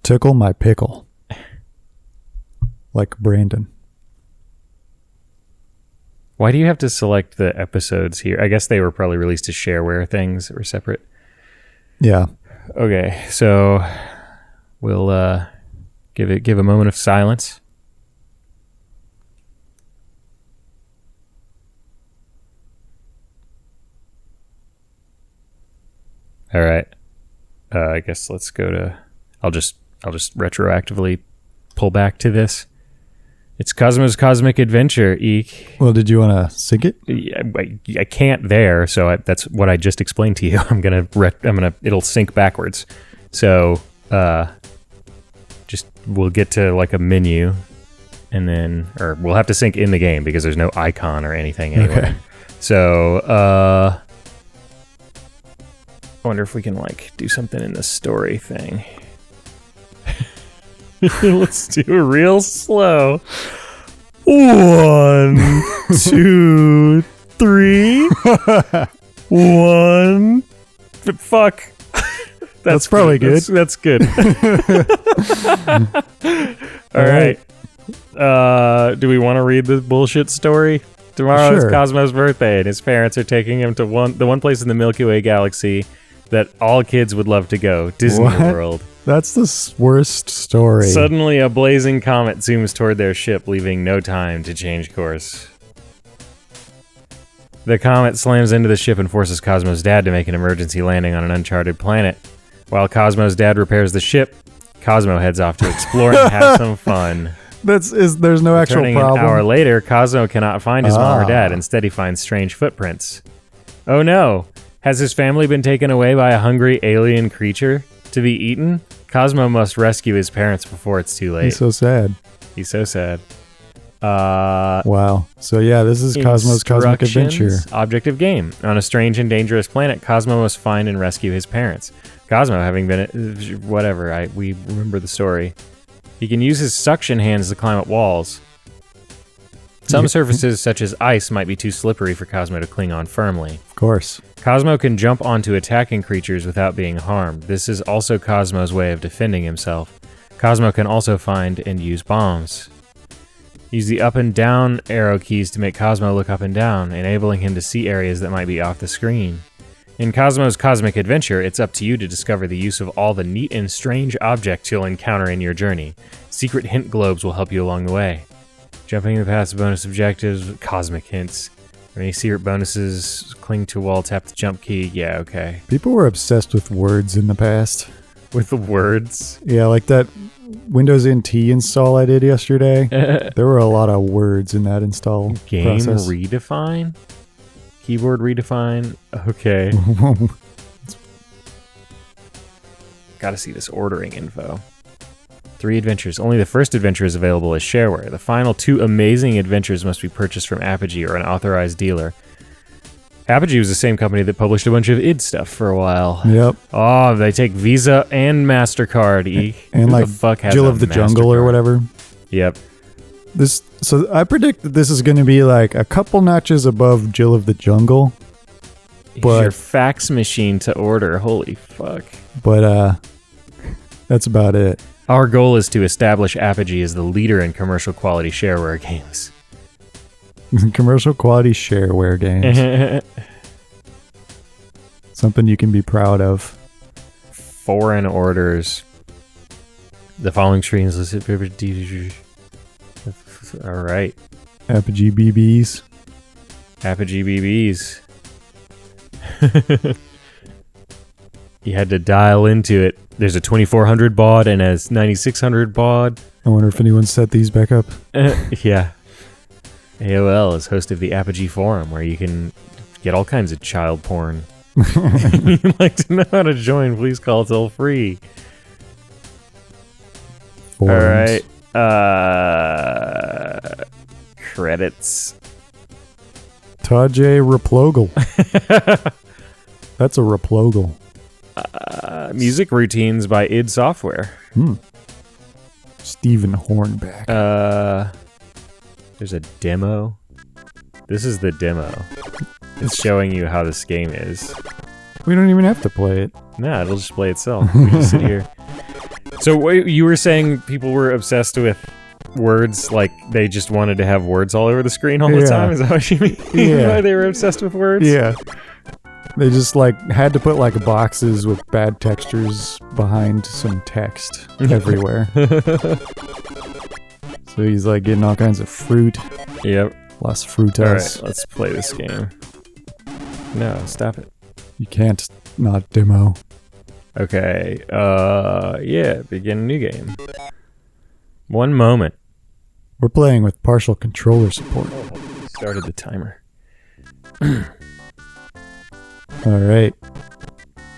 tickle my pickle. Like Brandon. Why do you have to select the episodes here? I guess they were probably released as shareware things that were separate. Yeah. Okay, so we'll give a moment of silence. All right. I guess let's go to. I'll just retroactively pull back to this. It's Cosmo's Cosmic Adventure, Eek. Well, did you want to sync it? Yeah, I can't there, so that's what I just explained to you. It'll sync backwards. So, we'll get to like a menu, and then, or we'll have to sync in the game because there's no icon or anything anyway. Okay. So, I wonder if we can like do something in the story thing. Let's do it real slow. 1, 2, 3. 1. Fuck. That's probably good. That's good. All right. Do we want to read the bullshit story? Tomorrow is Cosmo's birthday, and his parents are taking him to the one place in the Milky Way galaxy that all kids would love to go, Disney World. That's the worst story. Suddenly, a blazing comet zooms toward their ship, leaving no time to change course. The comet slams into the ship and forces Cosmo's dad to make an emergency landing on an uncharted planet. While Cosmo's dad repairs the ship, Cosmo heads off to explore and have some fun. There's no actual problem. An hour later, Cosmo cannot find his mom or dad. Instead, he finds strange footprints. Oh no! Has his family been taken away by a hungry alien creature to be eaten? Cosmo must rescue his parents before it's too late. He's so sad. Wow. So yeah, this is Cosmo's Cosmic Adventure. Objective game. On a strange and dangerous planet, Cosmo must find and rescue his parents. Cosmo, having been... we remember the story. He can use his suction hands to climb up walls. Some surfaces, such as ice, might be too slippery for Cosmo to cling on firmly. Of course. Cosmo can jump onto attacking creatures without being harmed. This is also Cosmo's way of defending himself. Cosmo can also find and use bombs. Use the up and down arrow keys to make Cosmo look up and down, enabling him to see areas that might be off the screen. In Cosmo's Cosmic Adventure, it's up to you to discover the use of all the neat and strange objects you'll encounter in your journey. Secret hint globes will help you along the way. Jumping the past bonus objectives, cosmic hints. Any secret bonuses, cling to wall, tap the jump key. Yeah, okay. People were obsessed with words in the past. With the words? Yeah, like that Windows NT install I did yesterday. There were a lot of words in that install Game process. redefine? Keyboard redefine? Okay. Gotta see this ordering info. 3 adventures. Only the first adventure is available as shareware. The final 2 amazing adventures must be purchased from Apogee or an authorized dealer. Apogee was the same company that published a bunch of id stuff for a while. Yep. Oh, they take Visa and MasterCard. And like Jill of the Jungle or whatever. Yep. So I predict that this is going to be like a couple notches above Jill of the Jungle. But your fax machine to order. Holy fuck. But that's about it. Our goal is to establish Apogee as the leader in commercial quality shareware games. Commercial quality shareware games. Something you can be proud of. Foreign orders. The following screens listed. All right. Apogee BBs. Apogee BBs. You had to dial into it. There's a 2400 baud and a 9600 baud. I wonder if anyone set these back up. Yeah. AOL is host of the Apogee Forum, where you can get all kinds of child porn. If you'd like to know how to join, please call toll free. Forums. All right. Credits. Tajay Replogle. That's a Replogle. Music routines by id Software. Stephen Hornback. There's a demo. This is the demo. It's showing you how this game is. We don't even have to play it. Nah, it'll just play itself. We just sit here. So wait, you were saying people were obsessed with words, like they just wanted to have words all over the screen all the time? Is that what you mean? Yeah. Why they were obsessed with words? Yeah. They just like had to put like boxes with bad textures behind some text everywhere. So he's like getting all kinds of fruit. Yep. Las frutas. Alright, let's play this game. No, stop it. You can't not demo. Okay, yeah, begin a new game. 1 moment. We're playing with partial controller support. Started the timer. Alright.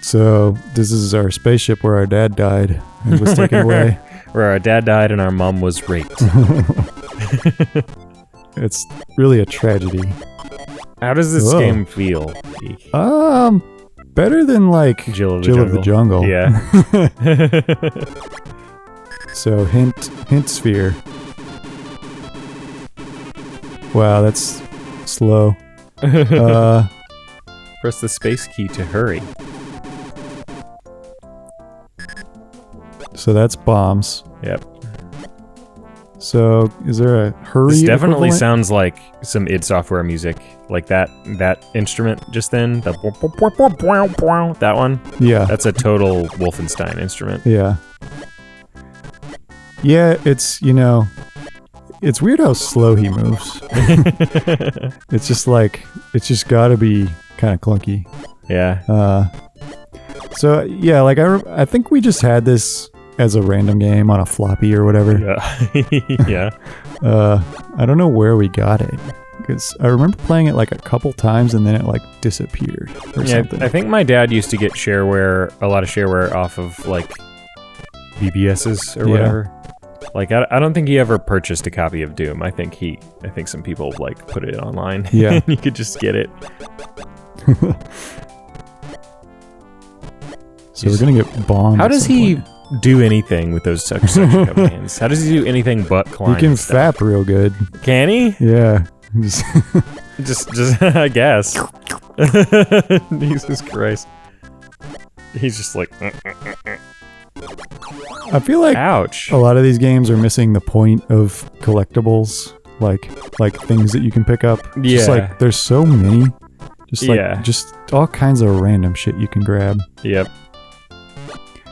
So, this is our spaceship where our dad died and was taken away. Where our dad died and our mom was raped. It's really a tragedy. How does this game feel? Better than like Jill of the Jungle. Yeah. So hint sphere. Wow, that's slow. Press the space key to hurry. So that's bombs. Yep. So is there a hurry? This definitely equivalent? sounds like some id Software music. Like that instrument just then. That one. Yeah. That's a total Wolfenstein instrument. Yeah. Yeah, it's, you know, it's weird how slow he moves. It's just like, it's just gotta be kind of clunky. Yeah. So yeah, like I think we just had this as a random game on a floppy or whatever. Yeah. Yeah. I don't know where we got it, because I remember playing it like a couple times and then it like disappeared or something. I think my dad used to get a lot of shareware off of like BBSs or whatever. Like I don't think he ever purchased a copy of Doom. I think some people like put it online. Yeah. You could just get it. So we're gonna get bombed. How at does some he point. do anything with those suction commands? How does he do anything but climb? He can and stuff? fap real good. Can he? Yeah. Just I guess. Jesus Christ. He's just like. I feel like Ouch. a lot of these games are missing the point of collectibles, like things that you can pick up. Just Yeah. like there's so many. Just all kinds of random shit you can grab. Yep.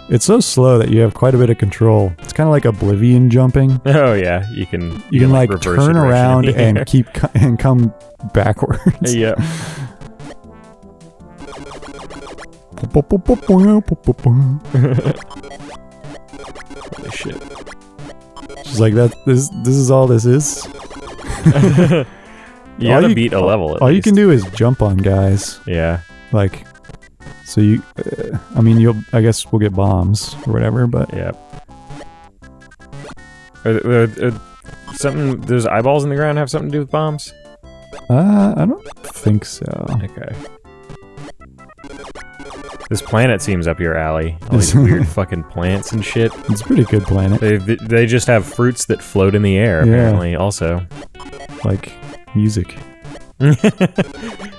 It's so slow that you have quite a bit of control. It's kind of like Oblivion jumping. Oh yeah, you can like reverse turn it around in the air. and come backwards. Yep. Holy shit. Just like that. This is all this is. You gotta beat a level at all you least. can do is jump on guys. Yeah. Like, so you. I guess we'll get bombs or whatever. But Yep. Are something? Those eyeballs in the ground have something to do with bombs? I don't think so. Okay. This planet seems up your alley. All these weird fucking plants and shit. It's a pretty good planet. They just have fruits that float in the air, apparently, also. Like music.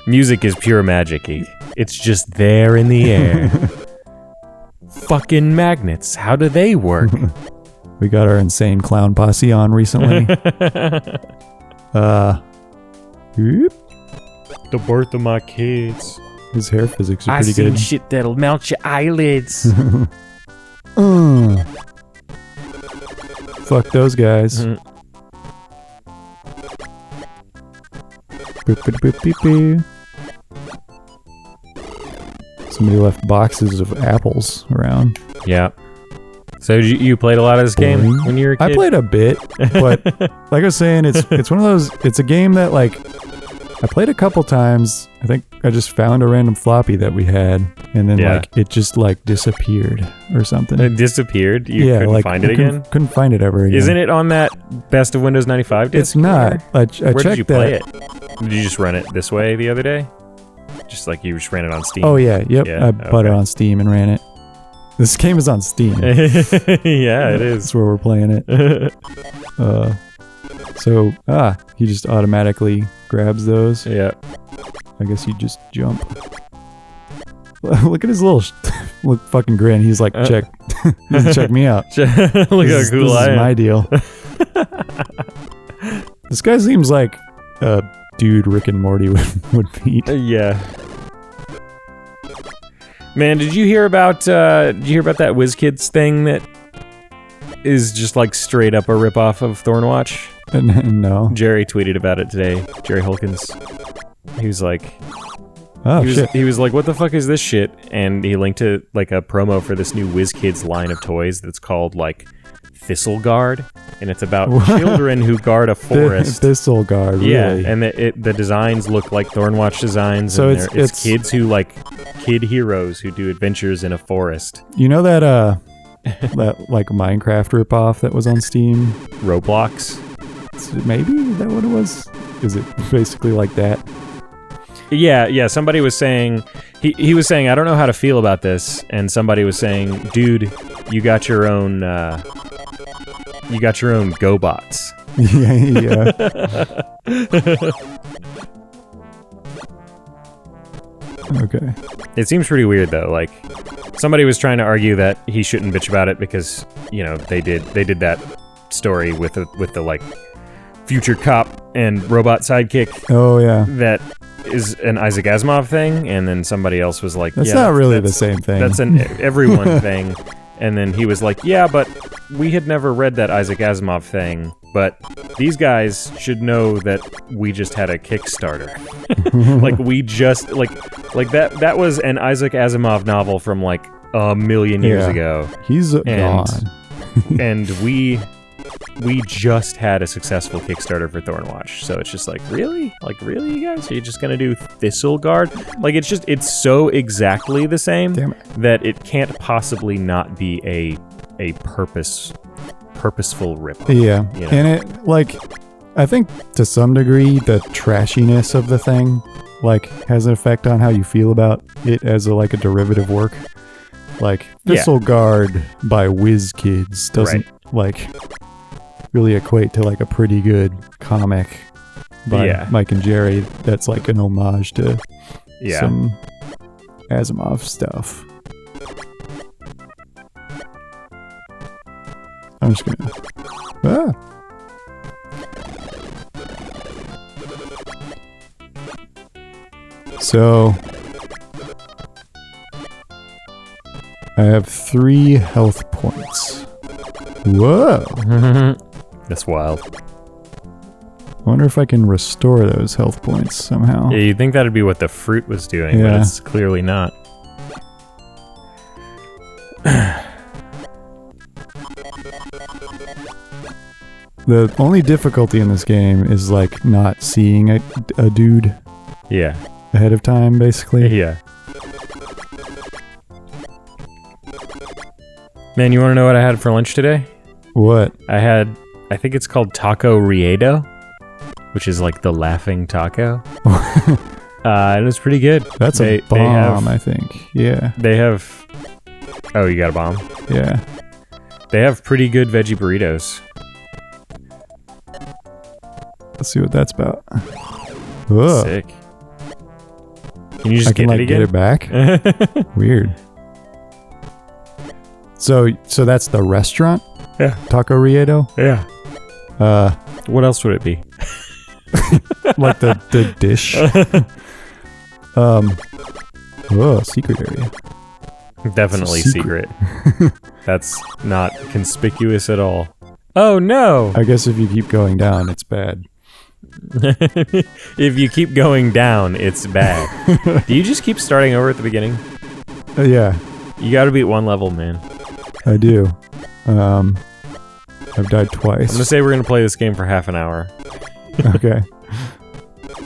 Music is pure magic. It's just there in the air. Fucking magnets. How do they work? We got our insane clown posse on recently. Whoop. The birth of my kids. His hair physics are I pretty seen good. shit that'll melt your eyelids. Fuck those guys. Mhm. Boop, boop, boop, beep, beep. Somebody left boxes of apples around. Yeah. So you played a lot of this game Boring. when you were a kid? I played a bit, but like I was saying, it's one of those. It's a game that like I played a couple times. I think I just found a random floppy that we had, and then like it just like disappeared or something. It disappeared? You couldn't like, find it I again? Couldn't find it ever again. Isn't it on that Best of Windows 95 disc? It's not. I Where checked did you play that. it? Did you just run it this way the other day? Just like you just ran it on Steam? Oh yeah, yep. Yeah, I bought it on Steam and ran it. This game is on Steam. Yeah, it is. That's where we're playing it. So he just automatically grabs those. Yeah. I guess you just jump. Look at his little look fucking grin. He's like, check me out. Look how cool this I is am. my deal. This guy seems like a dude Rick and Morty would beat. Yeah. Man, did you hear about that WizKids thing that is just like straight up a ripoff of Thornwatch? No. Jerry tweeted about it today. Jerry Holkins. He was like, oh, shit. He was like, what the fuck is this shit? And he linked to like a promo for this new WizKids line of toys that's called like Thistle Guard, and it's about children who guard a forest. Thistle Guard, really? Yeah, and the designs look like Thornwatch designs. So and it's kids who like kid heroes who do adventures in a forest. You know that that like Minecraft ripoff that was on Steam? Roblox? Maybe is that what it was? Is it basically like that? Yeah. Somebody was saying he was saying I don't know how to feel about this, and somebody was saying, dude, you got your own GoBots. Yeah. Okay. It seems pretty weird though. Like somebody was trying to argue that he shouldn't bitch about it because they did that story with the like future cop and robot sidekick. Oh yeah. That is an Isaac Asimov thing, and then somebody else was like, that's not really the same thing. That's an everyone thing. And then he was like, yeah, but we had never read that Isaac Asimov thing, but these guys should know that we just had a Kickstarter. Like we just like that was an Isaac Asimov novel from like a million years ago. He's gone. And we just had a successful Kickstarter for Thornwatch. So it's just like, really? Like, really, you guys? Are you just gonna do Thistle Guard? Like, it's so exactly the same that it can't possibly not be a purposeful ripoff. Yeah. And it, like, I think to some degree, the trashiness of the thing, like, has an effect on how you feel about it as a derivative work. Like, Thistle Guard by WizKids doesn't, really equate to like a pretty good comic by Mike and Jerry that's like an homage to some Asimov stuff. I'm just gonna So I have 3 health points. Whoa. That's wild. I wonder if I can restore those health points somehow. Yeah, you'd think that'd be what the fruit was doing, but it's clearly not. The only difficulty in this game is like not seeing a dude ahead of time, basically. Yeah. Man, you want to know what I had for lunch today? What? I think it's called Taco Riedo, which is like the laughing taco. And it's pretty good. That's a bomb, I think. Yeah. They have... Oh, you got a bomb? Yeah. They have pretty good veggie burritos. Let's see what that's about. Whoa. Sick. Can you just get it again? Get it back? Weird. So that's the restaurant? Yeah. Taco Riedo? Yeah. What else would it be? Like the dish. Whoa, secret area. Definitely secret. That's not conspicuous at all. Oh no! I guess if you keep going down, it's bad. If you keep going down, it's bad. Do you just keep starting over at the beginning? Yeah. You gotta beat 1 level, man. I do. I've died twice. I'm gonna say we're gonna play this game for half an hour. Okay.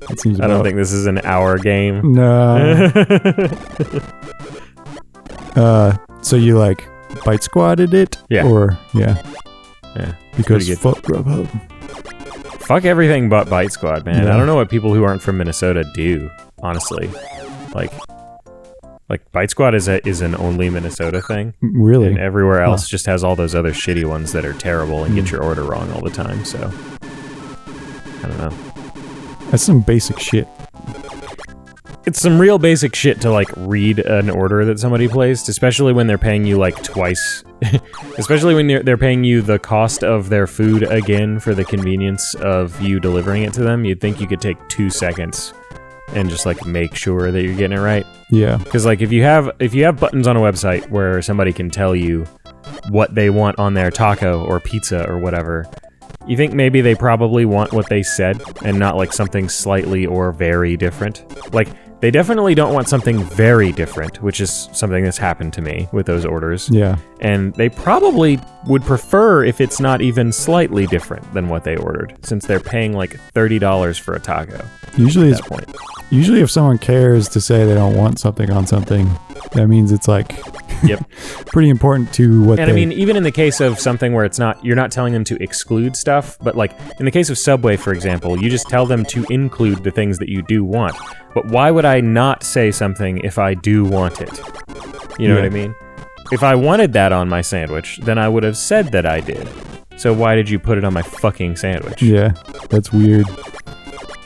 That seems I don't think this is an hour game. No. So you like bite squatted it? Yeah. Or yeah. Yeah. Because fuck Grubhub. Fuck everything but Bite Squad, man. Yeah. I don't know what people who aren't from Minnesota do, honestly. Like Bite Squad is an only Minnesota thing. Really? And everywhere else just has all those other shitty ones that are terrible and get your order wrong all the time, so... I don't know. That's some basic shit. It's some real basic shit to like read an order that somebody placed, especially when they're paying you like twice. Especially when they're paying you the cost of their food again for the convenience of you delivering it to them. You'd think you could take 2 seconds and just like make sure that you're getting it right. Yeah. Because like if you have buttons on a website where somebody can tell you what they want on their taco or pizza or whatever, you think maybe they probably want what they said and not like something slightly or very different. Like they definitely don't want something very different, which is something that's happened to me with those orders. Yeah. And they probably would prefer if it's not even slightly different than what they ordered, since they're paying like $30 for a taco. Usually if someone cares to say they don't want something on something, that means it's like pretty important to what I mean, even in the case of something where you're not telling them to exclude stuff, but like in the case of Subway, for example, you just tell them to include the things that you do want. But why would I not say something if I do want it? You know what I mean? If I wanted that on my sandwich, then I would have said that I did. So why did you put it on my fucking sandwich? Yeah, that's weird.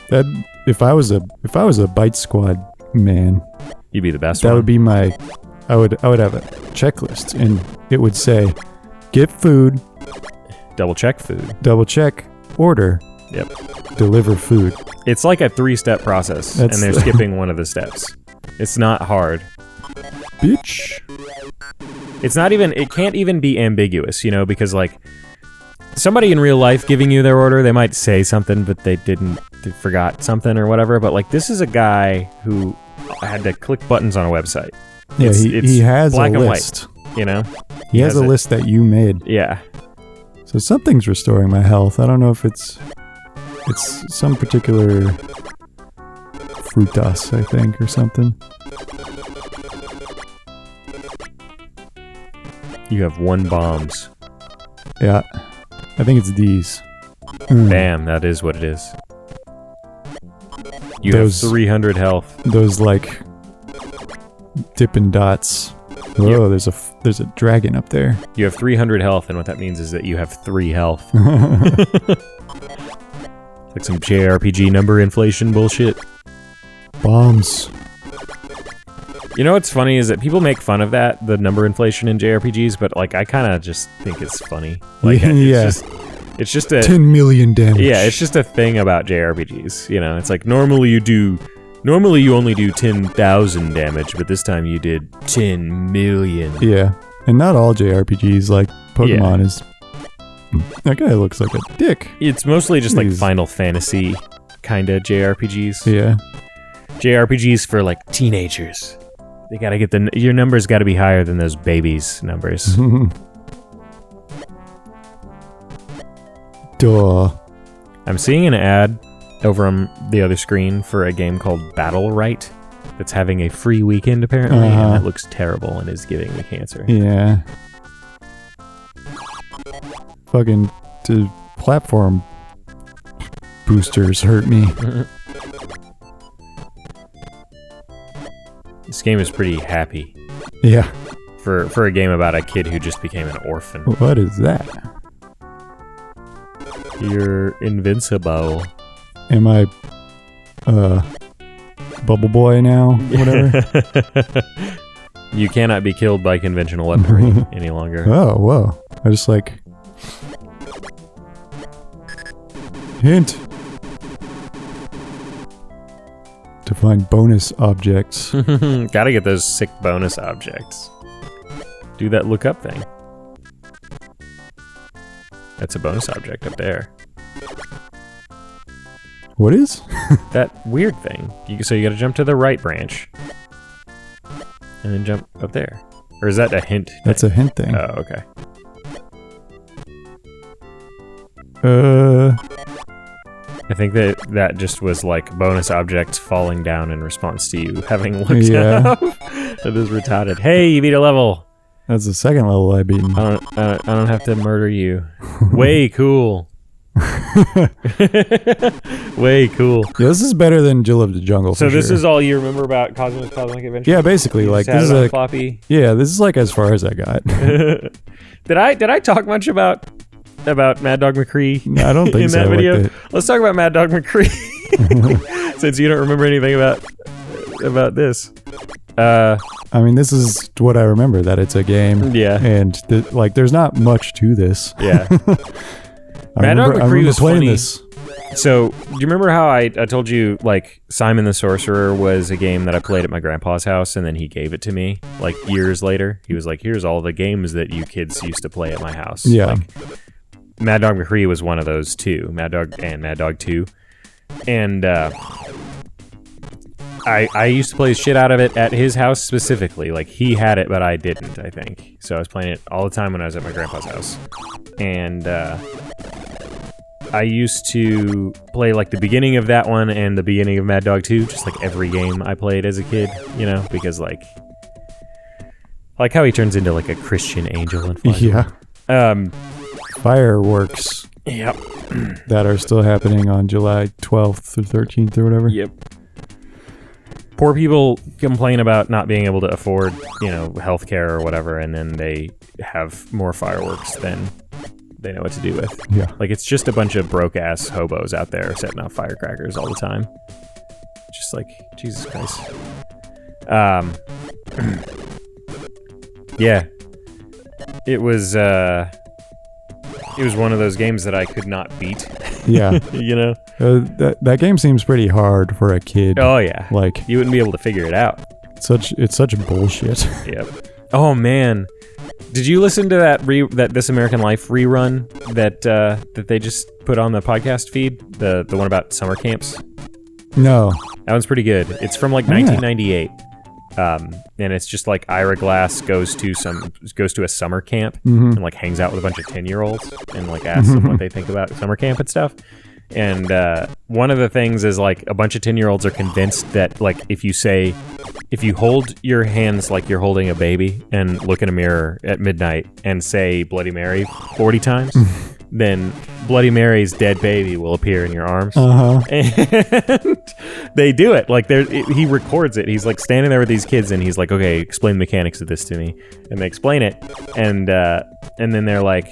That if I was a Bite Squad man, you'd be the best that one. Would be my I would have a checklist, and it would say get food, double check food, order, deliver food. It's like a 3-step process, and they're skipping one of the steps. It's not hard. Bitch. It can't even be ambiguous, you know, because like somebody in real life giving you their order, they might say something, but they forgot something or whatever. But like this is a guy who had to click buttons on a website. Yeah, he has black a and list. White, you know? He has a list that you made. Yeah. So something's restoring my health. I don't know if it's some particular frutas, I think, or something. You have 1 bombs. Yeah. I think it's these. Bam, that is what it is. You have 300 health. Those like Dippin' Dots. Oh, there's a dragon up there. You have 300 health, and what that means is that you have 3 health. Like some JRPG number inflation bullshit. Bombs. You know what's funny is that people make fun of that, the number inflation in JRPGs, but like I kind of just think it's funny. Like it's just a 10 million damage. Yeah, it's just a thing about JRPGs. You know, it's like normally you only do 10,000 damage, but this time you did 10 million. Yeah, and not all JRPGs, like Pokemon is... That guy looks like a dick. It's mostly just like Final Fantasy kind of JRPGs. Yeah. JRPGs for like teenagers. They gotta get your numbers gotta be higher than those babies' numbers. Duh. I'm seeing an ad over on the other screen for a game called Battle Right that's having a free weekend apparently, and that looks terrible and is giving me cancer. Yeah. Fucking platform boosters hurt me. This game is pretty happy. Yeah. For a game about a kid who just became an orphan. What is that? You're invincible. Am I Bubble Boy now? Whatever. You cannot be killed by conventional weaponry any longer. Oh, whoa. I just like... Hint. To find bonus objects. Gotta get those sick bonus objects. Do that look up thing. That's a bonus object up there. What is? That weird thing. So you gotta jump to the right branch. And then jump up there. Or is that a hint thing? That's a hint thing. Oh, okay. I think that just was like bonus objects falling down in response to you having looked up. That is retarded. Hey, you beat a level. That's the second level I beaten. I don't have to murder you. Way cool. Way cool. Yeah, this is better than Jill of the Jungle. So this is all you remember about Cosmo's Cosmic Adventure? Yeah, basically, you like this is a floppy. Yeah, this is like as far as I got. Did I talk much about Mad Dog McCree? I don't think in so. that video. Let's talk about Mad Dog McCree. Since you don't remember anything about about this. I mean, this is what I remember, that it's a game. Yeah. And there's not much to this. Yeah. I Mad Dog McCree was playing funny. this. So, do you remember how I told you, like, Simon the Sorcerer was a game that I played at my grandpa's house, and then he gave it to me, like, years later? He was like, here's all the games that you kids used to play at my house. Yeah. Like, Mad Dog McCree was one of those, too. Mad Dog and Mad Dog 2. And, I used to play the shit out of it at his house specifically. Like, he had it, but I didn't, I think. So I was playing it all the time when I was at my grandpa's house. And, I used to play, like, the beginning of that one and the beginning of Mad Dog 2, just, like, every game I played as a kid, you know? Because, like how he turns into, like, a Christian angel and Yeah. Fireworks. Yep. That are still happening on July 12th or 13th or whatever. Yep. Poor people complain about not being able to afford, healthcare or whatever, and then they have more fireworks than they know what to do with. Yeah. Like, it's just a bunch of broke-ass hobos out there setting off firecrackers all the time. Just like, Jesus Christ. Yeah. It was one of those games that I could not beat. Yeah. You know? That game seems pretty hard for a kid. Oh, yeah. Like, you wouldn't be able to figure it out. It's such bullshit. Yep. Oh, man. Did you listen to that This American Life rerun that they just put on the podcast feed? The one about summer camps? No. That one's pretty good. It's from like 1998. And it's just like Ira Glass goes to a summer camp and like hangs out with a bunch of 10-year-olds and like asks them what they think about summer camp and stuff. And one of the things is like a bunch of 10-year-olds are convinced that like if you hold your hands like you're holding a baby and look in a mirror at midnight and say Bloody Mary 40 times, then Bloody Mary's dead baby will appear in your arms. Uh-huh. And they do it. Like he records it. He's like standing there with these kids and he's like, okay, explain the mechanics of this to me. And they explain it. And then they're like,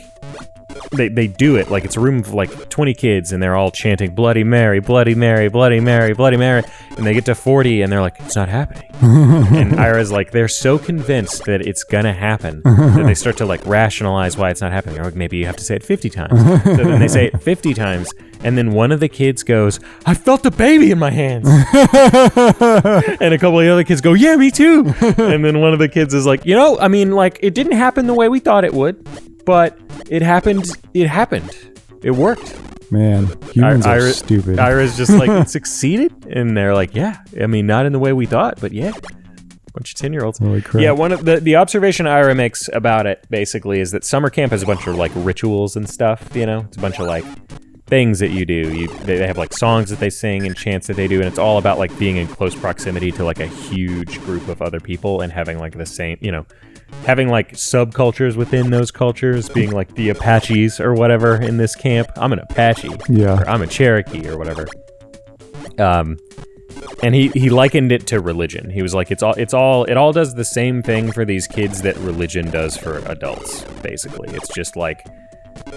they do it. Like it's a room of like 20 kids and they're all chanting Bloody Mary, Bloody Mary, Bloody Mary, Bloody Mary. And they get to 40 and they're like, it's not happening. And Ira's like, they're so convinced that it's gonna happen that they start to like rationalize why it's not happening. Or like, maybe you have to say it 50 times. So then they say it 50 times. And then one of the kids goes, I felt the baby in my hands. And a couple of the other kids go, yeah, me too. And then one of the kids is like, I mean, like, it didn't happen the way we thought it would, but it happened. It worked. Man, humans are stupid. Ira's just like, it succeeded? And they're like, yeah. I mean, not in the way we thought, but yeah. Bunch of 10-year-olds. Holy crap. Yeah, one of the observation Ira makes about it, basically, is that summer camp has a bunch of, like, rituals and stuff, It's a bunch of, like, things that you do. They have, like, songs that they sing and chants that they do, and it's all about, like, being in close proximity to, like, a huge group of other people and having, like, the same, having like subcultures within those cultures, being like the Apaches or whatever in this camp. I'm an Apache. Yeah. Or I'm a Cherokee or whatever. And he likened it to religion. He was like, it all does the same thing for these kids that religion does for adults, basically. It's just like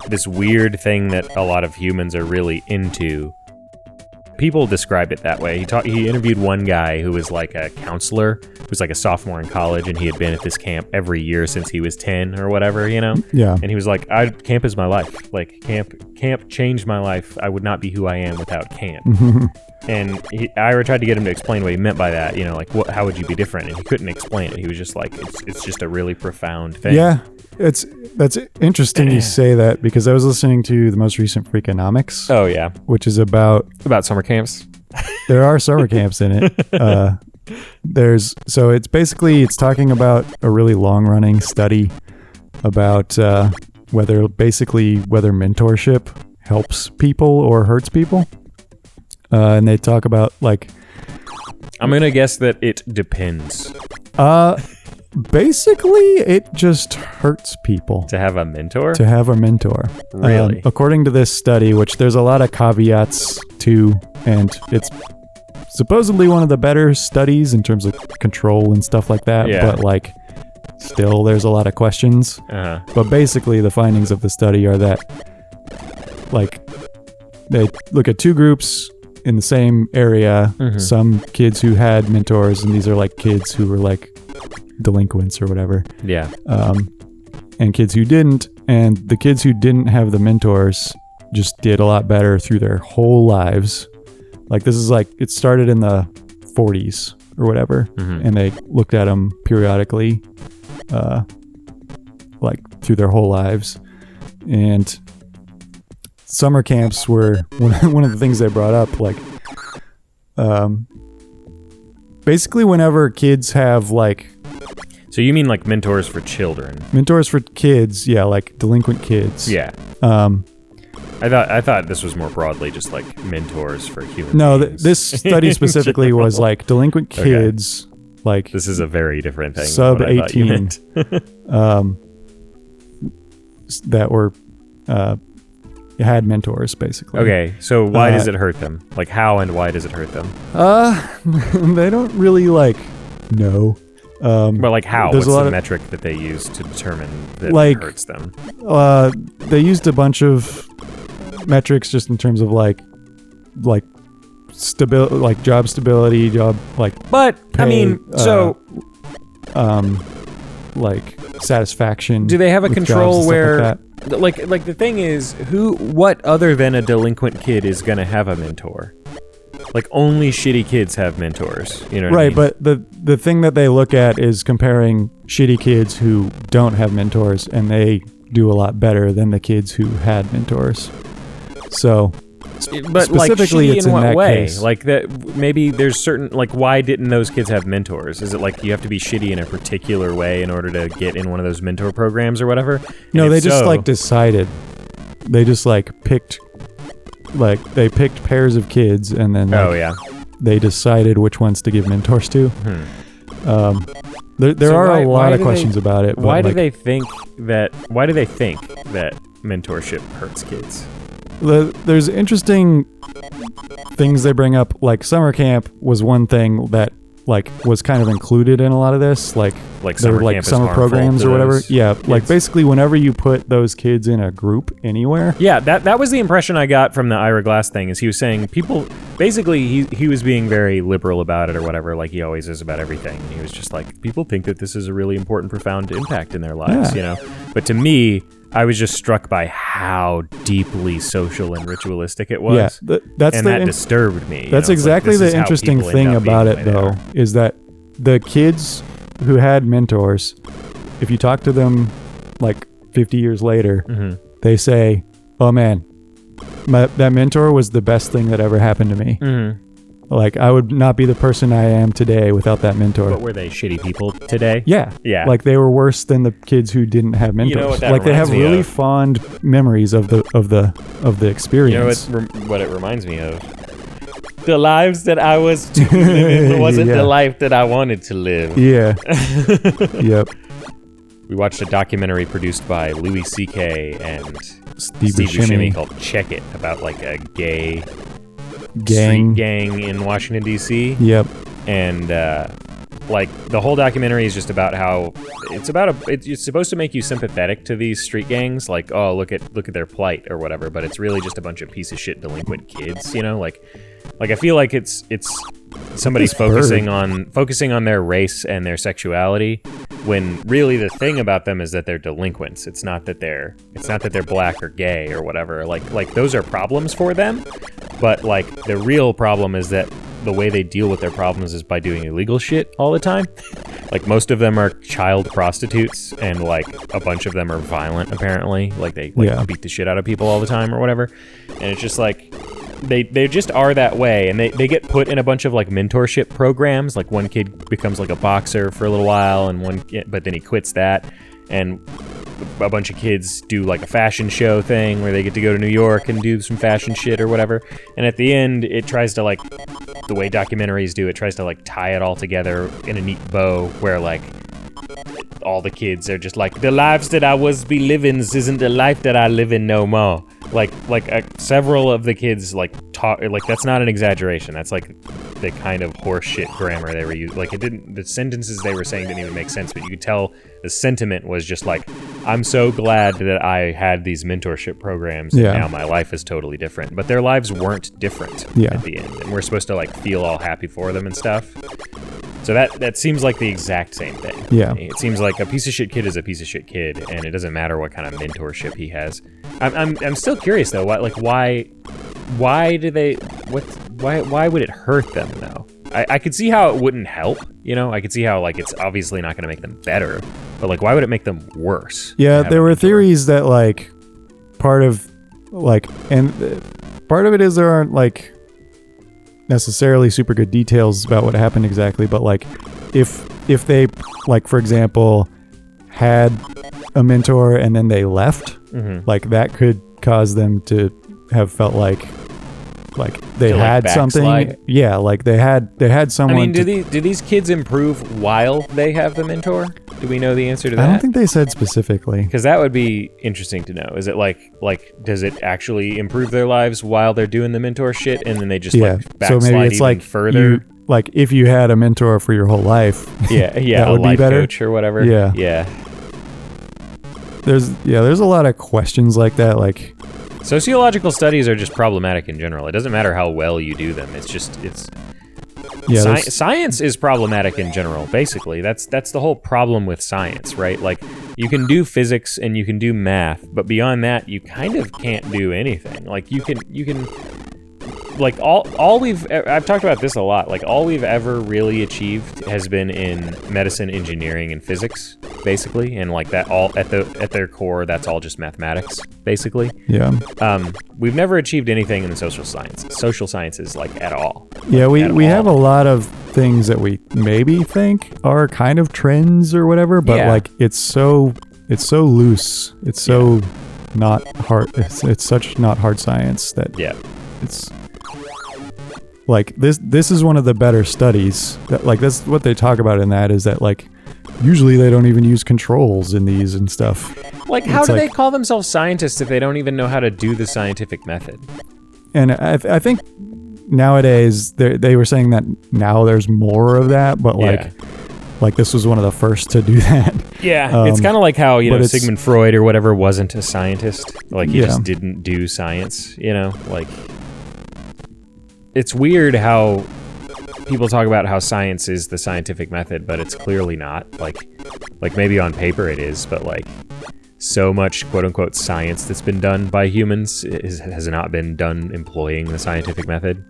this weird thing that a lot of humans are really into. People describe it that way. He interviewed one guy who was like a counselor, who was like a sophomore in college, and he had been at this camp every year since he was 10 or whatever, Yeah. And he was like, camp is my life. Like, camp changed my life. I would not be who I am without camp. And Ira tried to get him to explain what he meant by that, like, how would you be different? And he couldn't explain it. He was just like, it's just a really profound thing. Yeah. That's interesting you say that, because I was listening to the most recent Freakonomics. Oh, yeah. Which is about summer camps. There are summer camps in it. It's talking about a really long-running study about whether mentorship helps people or hurts people. And they talk about, like... I'm going to guess that it depends. Basically, it just hurts people. To have a mentor? To have a mentor. Really? According to this study, which there's a lot of caveats to, and it's supposedly one of the better studies in terms of control and stuff like that, but, like, still there's a lot of questions. Uh-huh. But basically, the findings of the study are that, like, they look at two groups in the same area, some kids who had mentors, and these are like kids who were like delinquents or whatever. Yeah. And kids who didn't, and the kids who didn't have the mentors just did a lot better through their whole lives. Like this is like, it started in the 40s or whatever, and they looked at them periodically, like through their whole lives. And summer camps were one of the things they brought up, like, basically whenever kids have like, so you mean like mentors for children? Mentors for kids, yeah, like delinquent kids. Yeah. I thought this was more broadly just like mentors for human beings. This study specifically was like delinquent kids, like this is a very different thing. Sub 18, that were had mentors basically. Okay, so why does it hurt them? Like how and why does it hurt them? They don't really like know. But like how? There's What's a lot the of metric that they use to determine that like, it hurts them? They used a bunch of metrics just in terms of like stability, like job stability, But pay, I mean, like satisfaction. do they have a with control jobs and stuff where like the thing is, what other than a delinquent kid is gonna have a mentor? Like only shitty kids have mentors, you know what I mean? But the thing that they look at is comparing shitty kids who don't have mentors, and they do a lot better than the kids who had mentors. So, but specifically, like, it's in in what that way? case. Like that, maybe there's certain, like, why didn't those kids have mentors? Is it like you have to be shitty in a particular way in order to get in one of those mentor programs or whatever? And No, if they just so, like decided. They just like picked, like they picked pairs of kids, and then they decided which ones to give mentors to. There So are a lot why of do questions about it. But Why do like, they think that? Why do they think that mentorship hurts kids? There's interesting things they bring up. Like summer camp was one thing that like was kind of included in a lot of this. Like summer there were, camp is summer harmful programs to or whatever. those Yeah, kids. like basically whenever you put those kids in a group anywhere. Yeah, that was the impression I got from the Ira Glass thing. Is he was saying people basically he was being very liberal about it or whatever, like he always is about everything. And he was just like, people think that this is a really important, profound impact in their lives, you know. But to me, I was just struck by how deeply social and ritualistic it was. Yeah, that disturbed me. That's exactly the interesting thing about it, though, is that the kids who had mentors, if you talk to them like 50 years later, they say, "Oh man, that mentor was the best thing that ever happened to me." Like, I would not be the person I am today without that mentor. But were they shitty people today? Yeah. Yeah. Like, they were worse than the kids who didn't have mentors. You know what that like, they have reminds me really of? fond memories of the experience. You know what it reminds me of? The lives that I was living wasn't the life that I wanted to live. Yeah. Yep. We watched a documentary produced by Louis C.K. and Steve Steve Buscemi Buscemi called Check It, about like a gay gang. street gang in Washington, D.C. Yep. And like the whole documentary is just about how it's supposed to make you sympathetic to these street gangs, like, oh, look at their plight or whatever, but it's really just a bunch of piece of shit delinquent kids, you know, like I feel like it's somebody focusing on their race and their sexuality, when really the thing about them is that they're delinquents. It's not that they're black or gay or whatever. Like those are problems for them, but like the real problem is that the way they deal with their problems is by doing illegal shit all the time. Like most of them are child prostitutes, and like a bunch of them are violent apparently. Like they beat the shit out of people all the time or whatever. And it's just like they just are that way, and they get put in a bunch of like mentorship programs. Like one kid becomes like a boxer for a little while, and but then he quits that, and a bunch of kids do like a fashion show thing where they get to go to New York and do some fashion shit or whatever. And at the end, it tries to, like, the way documentaries do, it tries to like tie it all together in a neat bow where like all the kids are just like, the lives that I was be living isn't the life that I live in no more. Several of the kids talk that's not an exaggeration. That's the kind of horseshit grammar they were using. The sentences they were saying didn't even make sense, but you could tell the sentiment was just I'm so glad that I had these mentorship programs and now my life is totally different. But their lives weren't different at the end, and we're supposed to feel all happy for them and stuff. So that seems like the exact same thing. Yeah. It seems like a piece of shit kid is a piece of shit kid, and it doesn't matter what kind of mentorship he has. I'm still curious though. Why would it hurt them though? I could see how it wouldn't help. I could see how it's obviously not going to make them better, but why would it make them worse? Yeah, there were theories that part of it is there aren't necessarily super good details about what happened exactly, but if they for example had a mentor and then they left, that could cause them to have felt they had something. Yeah, they had someone. I mean, do these kids improve while they have the mentor? Do we know the answer to that? I don't think they said specifically. Because that would be interesting to know. Is it does it actually improve their lives while they're doing the mentor shit, and then they just backslide so maybe it's even further? If you had a mentor for your whole life, that would be better. Coach or whatever. Yeah. There's a lot of questions like that. Sociological studies are just problematic in general. It doesn't matter how well you do them. Science is problematic in general. Basically, that's the whole problem with science, right? You can do physics and you can do math, but beyond that, you kind of can't do anything. You can. I've talked about this a lot. All we've ever really achieved has been in medicine, engineering, and physics, basically, and that all at their core, that's all just mathematics, basically. Yeah. We've never achieved anything in the social sciences, at all. Yeah, we have a lot of things that we maybe think are kind of trends or whatever, but it's so loose. It's so not hard. It's such not hard science that it's. This is one of the better studies that that's what they talk about in that is that usually they don't even use controls in these and stuff. How do they call themselves scientists if they don't even know how to do the scientific method? And I think nowadays they were saying that now there's more of that, but this was one of the first to do that. Yeah, it's kind of like how Sigmund Freud or whatever wasn't a scientist. He just didn't do science. It's weird how people talk about how science is the scientific method, but it's clearly not. Maybe on paper it is, but so much quote-unquote science that's been done by humans has not been done employing the scientific method,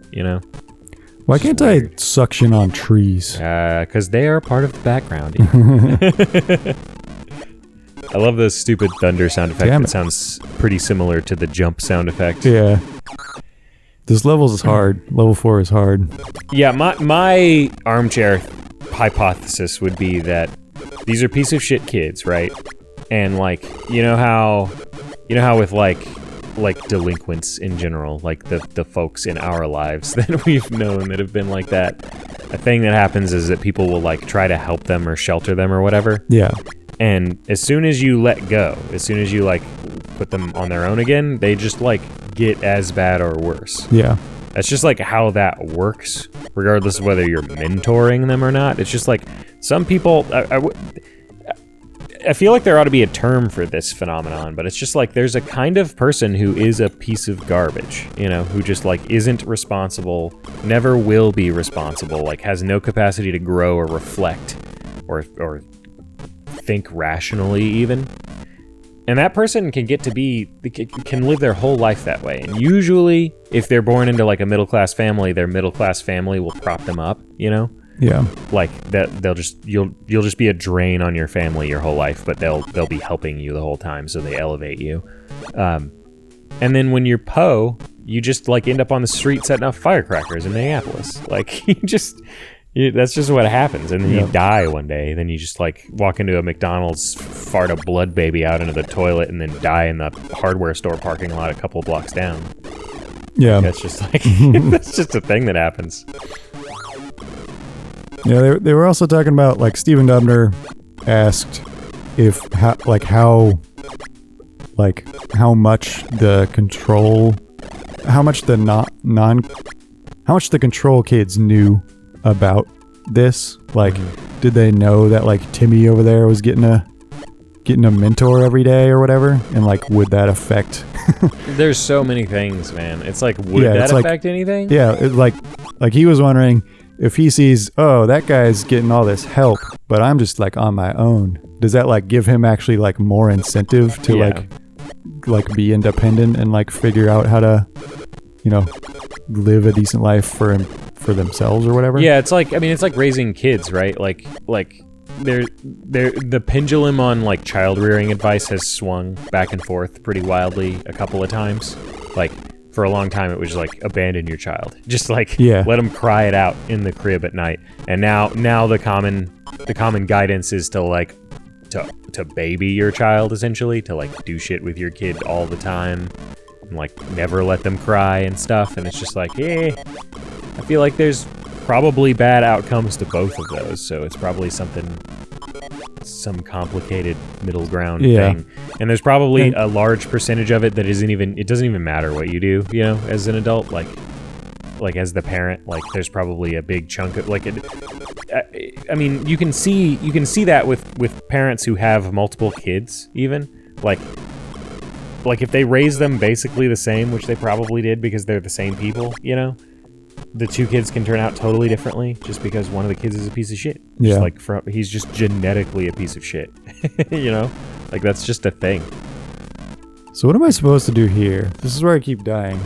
Why can't I suction on trees? Because they are part of the background. I love the stupid thunder sound effect. It sounds pretty similar to the jump sound effect. Yeah. This level is hard. Level 4 is hard. Yeah, my armchair hypothesis would be that these are piece of shit kids, right? And you know how with delinquents in general, the folks in our lives that we've known that have been like that. A thing that happens is that people will try to help them or shelter them or whatever. Yeah. And as soon as you let go, as soon as you put them on their own again, they just get as bad or worse. Yeah. That's just how that works, regardless of whether you're mentoring them or not. It's just some people. I feel like there ought to be a term for this phenomenon, but it's just there's a kind of person who is a piece of garbage, who just isn't responsible, never will be responsible, has no capacity to grow or reflect or think rationally even. And that person can can live their whole life that way. And usually, if they're born into a middle-class family, their middle-class family will prop them up, Yeah. You'll just be a drain on your family your whole life, but they'll be helping you the whole time, so they elevate you. And then when you're Poe, you just end up on the street setting off firecrackers in Minneapolis. That's just what happens, and then you die one day. Then you just walk into a McDonald's, fart a blood baby out into the toilet, and then die in the hardware store parking lot a couple blocks down. Yeah, that's just that's just a thing that happens. Yeah, they were also talking about Stephen Dubner asked how like how much the control, how much the how much the control kids knew about this. Like, did they know that like Timmy over there was getting a mentor every day or whatever, and like would that affect? There's so many things, man. It's like, would that affect anything? Yeah, like he was wondering if he sees, oh, that guy's getting all this help, but I'm just like on my own. Does that like give him actually like more incentive to like be independent and like figure out how to, you know, live a decent life for themselves or whatever? Yeah, it's like, I mean, it's like raising kids, right? Like the pendulum on like child rearing advice has swung back and forth pretty wildly a couple of times. Like for a long time, it was like abandon your child, just like let them cry it out in the crib at night. And now the common guidance is to like to baby your child, essentially, to like do shit with your kid all the time and like never let them cry and stuff. And it's just like, I feel like there's probably bad outcomes to both of those, so it's probably some complicated middle ground thing. And there's probably a large percentage of it that it doesn't even matter what you do, you know, as an adult, like as the parent. Like there's probably a big chunk of like I mean, you can see that with parents who have multiple kids, even like if they raise them basically the same, which they probably did because they're the same people, you know, the two kids can turn out totally differently just because one of the kids is a piece of shit. Yeah. Just like he's just genetically a piece of shit. You know? Like that's just a thing. So what am I supposed to do here? This is where I keep dying.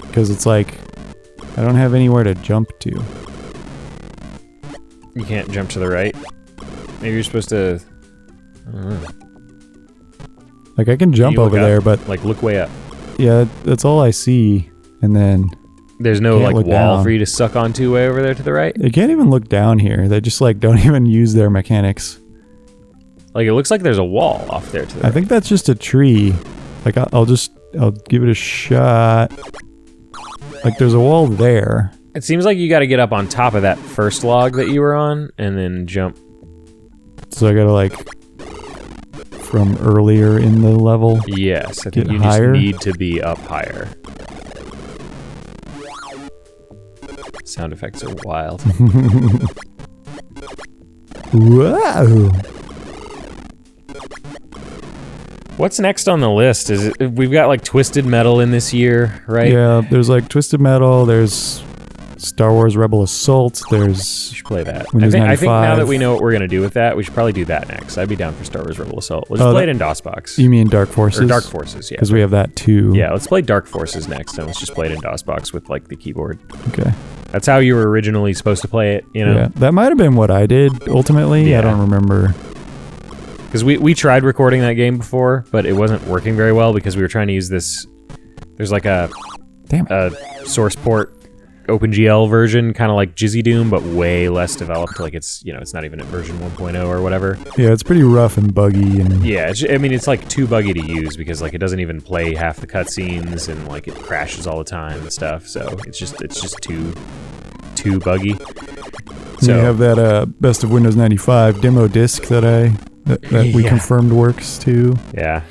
Because it's like, I don't have anywhere to jump to. You can't jump to the right? Maybe you're supposed to... I don't know. Like I can jump over there, but... Like look way up. Yeah, that's all I see. And then... There's no like wall down. for you to suck onto way over there to the right? You can't even look down here. They just like don't even use their mechanics. Like it looks like there's a wall off there to the right. I think that's just a tree. Like I'll give it a shot. Like there's a wall there. It seems like you got to get up on top of that first log that you were on and then jump. So I gotta like from earlier in the level. Yes, I think you higher. just need to be up higher. Sound effects are wild. Whoa! What's next on the list? We've got like Twisted Metal in this year, right? Yeah, there's like Twisted Metal, there's Star Wars Rebel Assault, there's... We should play that. Windows I think 95. now that we know what we're going to do with that, we should probably do that next. I'd be down for Star Wars Rebel Assault. We'll just play it in DOSBox. You mean Dark Forces? Or Dark Forces, yeah. Because we have that too. Yeah, let's play Dark Forces next, and let's just play it in DOSBox with like the keyboard. Okay. That's how you were originally supposed to play it, you know? Yeah, that might have been what I did ultimately. Yeah. I don't remember. Because we tried recording that game before, but it wasn't working very well because we were trying to use this... There's like a source port OpenGL version, kind of like Jizzy Doom, but way less developed. Like it's, you know, it's not even at version 1.0 or whatever. Yeah, it's pretty rough and buggy. And yeah, I mean, it's like too buggy to use because like it doesn't even play half the cutscenes and like it crashes all the time and stuff. So it's just too buggy. So you have that Best of Windows 95 demo disc that we confirmed works too. Yeah.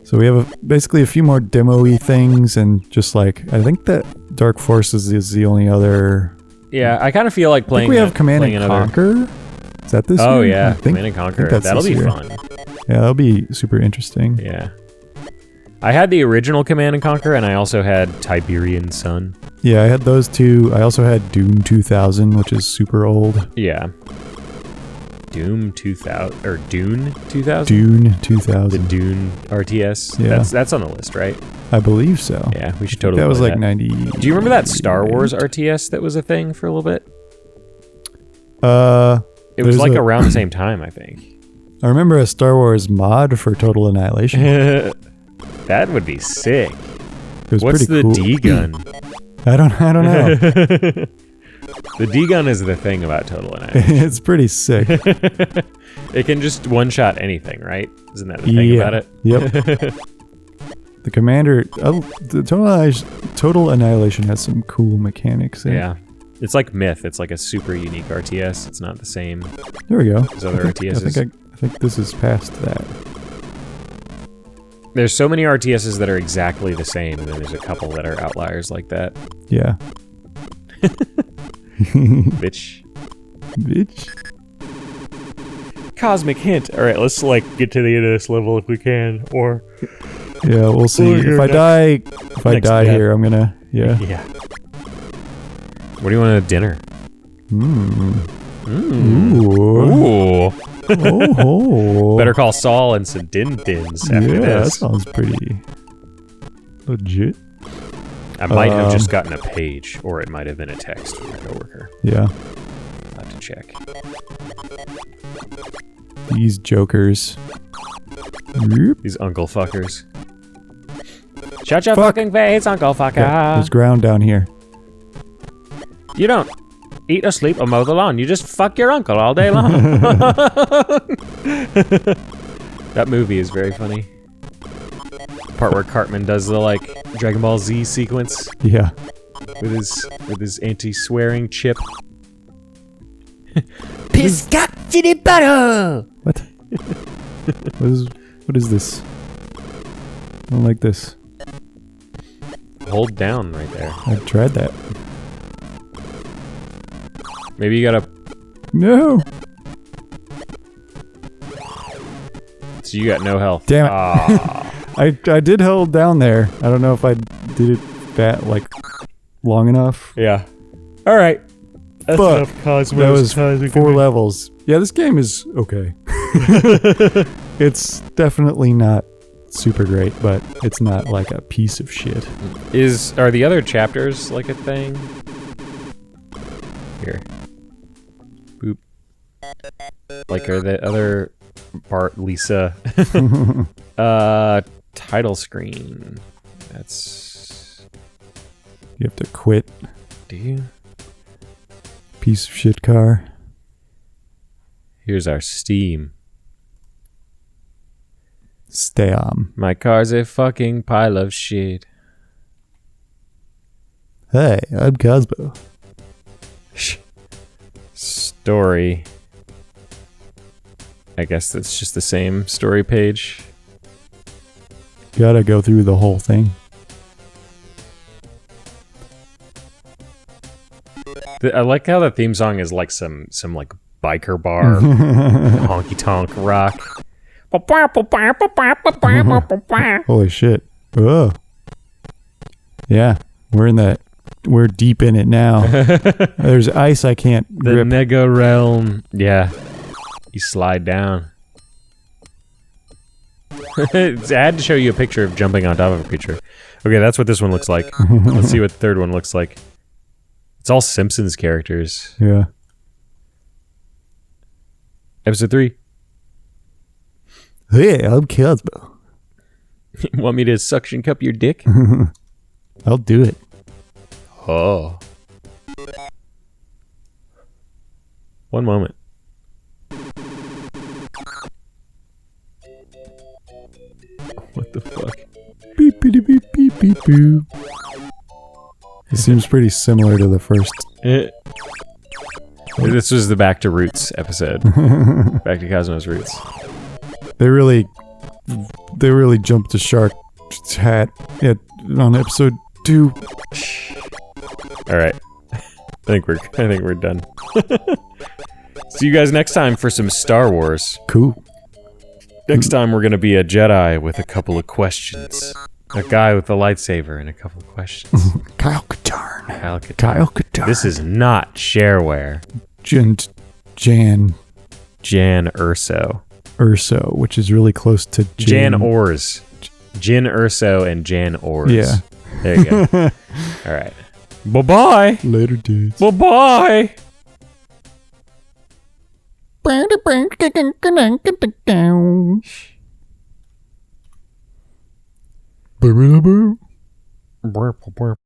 So we have basically a few more demo-y things, and just like, I think that Dark Forces is the only other... Yeah, I kind of feel like playing... I think we have Command and Conquer? Is that this year? Oh yeah, Command and Conquer. That'll be fun. Yeah, that'll be super interesting. Yeah. I had the original Command and Conquer, and I also had Tiberian Sun. Yeah, I had those two. I also had Doom 2000, which is super old. Yeah. Doom 2000 or Dune 2000? Dune 2000. The Dune RTS. Yeah. That's on the list, right? I believe so. Yeah, we should totally. That was play like 90. Do you remember that Star Wars RTS that was a thing for a little bit? It was like around the same time, I think. I remember a Star Wars mod for Total Annihilation. That would be sick. It was What's pretty the cool. D-gun? I don't know. The D-gun is the thing about Total Annihilation. It's pretty sick. It can just one-shot anything, right? Isn't that the thing about it? Yep. The commander... the Total Annihilation has some cool mechanics. Yeah. It's like Myth. It's like a super unique RTS. It's not the same there we go. as other RTSs. I think this is past that. There's so many RTSs that are exactly the same, and then there's a couple that are outliers like that. Yeah. Bitch. Bitch. Cosmic hint. All right, let's like get to the end of this level if we can, or yeah, we'll see. If I die here, I'm gonna yeah. What do you want at dinner? Ooh. Ooh. Oh. Better call Saul and some din-dins after yeah, that this. sounds pretty legit. I might have just gotten a page, or it might have been a text from a coworker. Yeah. I'll have to check. These jokers. These uncle fuckers. Shut your fucking face, uncle fucker. Yeah, there's ground down here. You don't eat or sleep or mow the lawn. You just fuck your uncle all day long. That movie is very funny. Part where Cartman does the like Dragon Ball Z sequence. Yeah. With his anti-swearing chip. Piscacci butter. What? What is this? I don't like this. Hold down right there. I've tried that. Maybe you gotta. No. So you got no health. Damn it. I did hold down there. I don't know if I did it that like long enough. Yeah. All right. That's but enough Cosmos. that was 4 levels. Yeah, this game is okay. It's definitely not super great, but it's not like a piece of shit. Are the other chapters like a thing? Here. Boop. Like are the other Bart, Lisa title screen. That's You have to quit. Do you? Piece of shit car. Here's our Steam. Stam. My car's a fucking pile of shit. Hey, I'm Cosmo. Story. I guess that's just the same story page. Gotta go through the whole thing. I like how the theme song is like some like biker bar honky tonk rock. Holy shit. Whoa. Yeah, we're deep in it now. There's ice I can't The grip. Nega realm. Yeah. You slide down. I had to show you a picture of jumping on top of a creature. Okay, that's what this one looks like. Let's see what the third one looks like. It's all Simpsons characters. Yeah. Episode 3. Hey, I'm Cosmo. Want me to suction cup your dick? I'll do it. Oh. One moment. What the fuck? Beep, beep, beep, beep, beep, boo. It seems pretty similar to the first. This was the Back to Roots episode. Back to Cosmo's Roots. They really jumped the shark's hat on episode 2. All right. I think we're done. See you guys next time for some Star Wars. Cool. Next time we're gonna be a Jedi with a couple of questions. A guy with a lightsaber and a couple of questions. Kyle Katarn. Kyle Katarn. This is not shareware. Jan Urso, which is really close to Jan Ors. Jin Urso and Jan Ors. Yeah. There you go. All right. Bye-bye. Later, dudes. Bye-bye. Boo. Burp, burp.